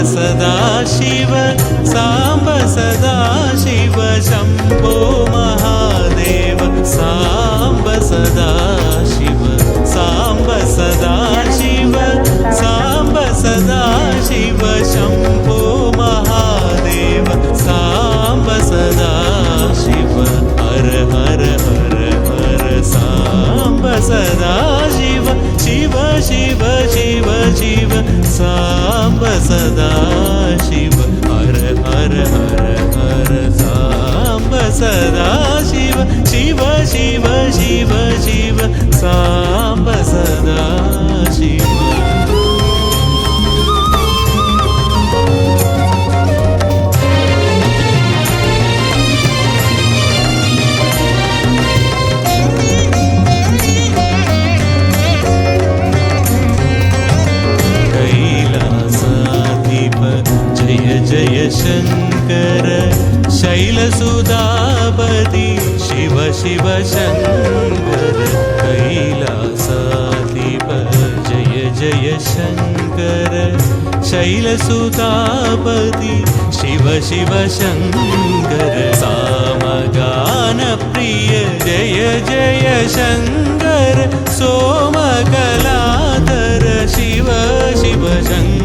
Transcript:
सदाशिव साम्ब सदाशिव शम्भो महादेव साम्ब सदाशिव साम्ब सदाशिव साम्ब सदाशिव शम्भो महादेव साम्ब सदाशिव हर हर हर हर साम्ब सदाशिव शिव शिव शिव शिव साम्ब सदाशिव हर हर हर हर साम्ब सदाशिव शिव शिव शिव शिव साम्ब सदाशिव जय शंकर शैलसुधापति शिव शिव शंकर कैलासाधिप जय जय शंकर शैलसुधापति शिव शिव शंकर सामगान प्रिय जय जय शंकर सोमकलाधर शिव शिव शंकर